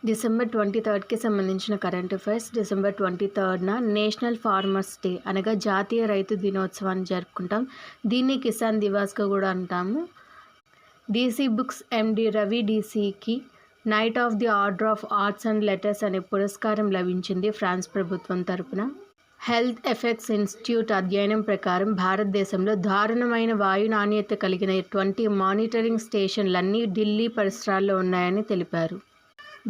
December 23కి సంబంధించిన current affairs. డిసెంబర్ 23న నేషనల్ ఫార్మర్స్ డే అనగా జాతీయ రైతు దినోత్సవాన్ని జరుపుకుంటాం. దీన్ని కిసాన్ దివాస్గా కూడా అంటాము. డీసీ బుక్స్ ఎండి రవి డీసీకి knight of the order of arts and letters అనే పురస్కారం లభించింది ఫ్రాన్స్ ప్రభుత్వం తరపున. హెల్త్ ఎఫెక్ట్స్ ఇన్స్టిట్యూట్ అధ్యయనం ప్రకారం భారతదేశంలో దారుణమైన వాయు నాణ్యత కలిగిన 20 మానిటరింగ్ స్టేషన్లన్నీ ఢిల్లీ పరిసరాల్లో ఉన్నాయని తెలిపారు.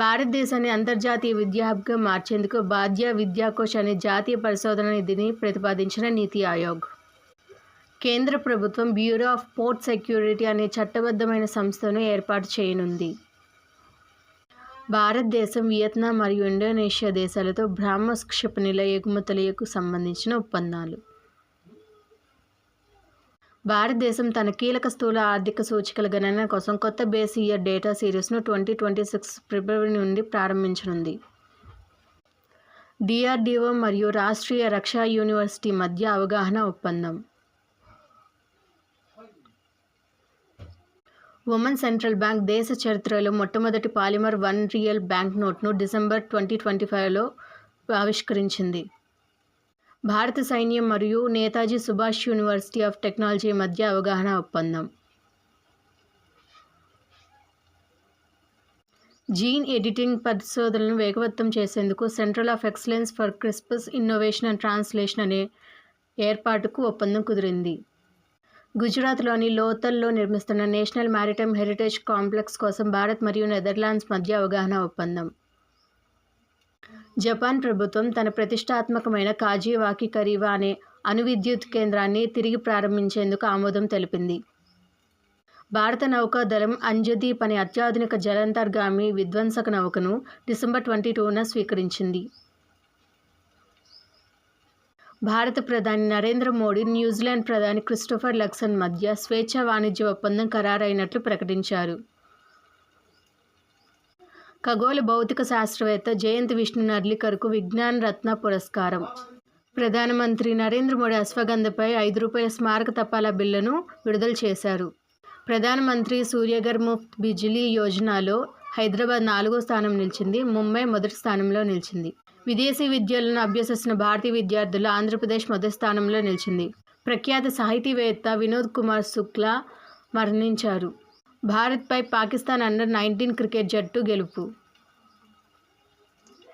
భారతదేశాన్ని అంతర్జాతీయ విద్యా హబ్గా మార్చేందుకు బాధ్య విద్యాకోశ్ అనే జాతీయ పరిశోధన నిధిని ప్రతిపాదించిన నీతి ఆయోగ్. కేంద్ర ప్రభుత్వం బ్యూరో ఆఫ్ పోర్ట్ సెక్యూరిటీ అనే చట్టబద్ధమైన సంస్థను ఏర్పాటు చేయనుంది. భారతదేశం, వియత్నాం మరియు ఇండోనేషియా దేశాలతో బ్రహ్మోస్ క్షిపణుల ఎగుమతులకు సంబంధించిన ఒప్పందాలు. భారతదేశం తన కీలక స్థూల ఆర్థిక సూచికల గణన కోసం కొత్త బేస్ ఇయర్ డేటా సిరీస్ను 2026 ఫిబ్రవరి నుండి ప్రారంభించనుంది. డిఆర్డీఓ మరియు రాష్ట్రీయ రక్షా యూనివర్సిటీ మధ్య అవగాహన ఒప్పందం. ఒమన్ సెంట్రల్ బ్యాంక్ దేశ చరిత్రలో మొట్టమొదటి పాలిమర్ 1 రియల్ బ్యాంక్ నోట్ను డిసెంబర్ 2025లో ఆవిష్కరించింది. భారత సైన్యం మరియు Netaji Subhas university of technology మధ్య అవగాహన ఒప్పందం. జీన్ ఎడిటింగ్ పరిశోధనలను వేగవంతం చేసేందుకు centre of excellence for CRISPR innovation and translation అనే ఏర్పాటుకు ఒప్పందం కుదిరింది. గుజరాత్లోని లోథల్లో నిర్మిస్తున్న నేషనల్ మారిటైమ్ హెరిటేజ్ కాంప్లెక్స్ కోసం భారత్ మరియు నెదర్లాండ్స్ మధ్య అవగాహన ఒప్పందం. జపాన్ ప్రభుత్వం తన ప్రతిష్టాత్మకమైన కాజివాకి కరీవా అనే అణు విద్యుత్ కేంద్రాన్ని తిరిగి ప్రారంభించేందుకు ఆమోదం తెలిపింది. భారత నౌకాదళం అంజదీప్ అనే అత్యాధునిక జలాంతర్గామి విధ్వంసక నౌకను డిసెంబర్ 22న స్వీకరించింది. భారత ప్రధాని నరేంద్ర మోడీ, న్యూజిలాండ్ ప్రధాని క్రిస్టోఫర్ లక్సన్ మధ్య స్వేచ్ఛా వాణిజ్య ఒప్పందం ఖరారైనట్లు ప్రకటించారు. ఖగోళ భౌతిక శాస్త్రవేత్త జయంత్ విష్ణు నర్లికర్కు విజ్ఞాన్ రత్న పురస్కారం. ప్రధానమంత్రి నరేంద్ర మోడీ అశ్వగంధపై ₹5 స్మారక తపాలా బిళ్లను విడుదల చేశారు. ప్రధానమంత్రి సూర్యఘర్ ముఫ్త్ బిజిలీ యోజనలో హైదరాబాద్ 4వ స్థానం నిలిచింది. ముంబై మొదటి స్థానంలో నిలిచింది. విదేశీ విద్యలను అభ్యసిస్తున్న భారతీయ విద్యార్థులు ఆంధ్రప్రదేశ్ మొదటి స్థానంలో నిలిచింది. ప్రఖ్యాత సాహితీవేత్త వినోద్ కుమార్ శుక్లా మరణించారు. భారత్పై పాకిస్తాన్ అండర్-19 క్రికెట్ జట్టు గెలుపు.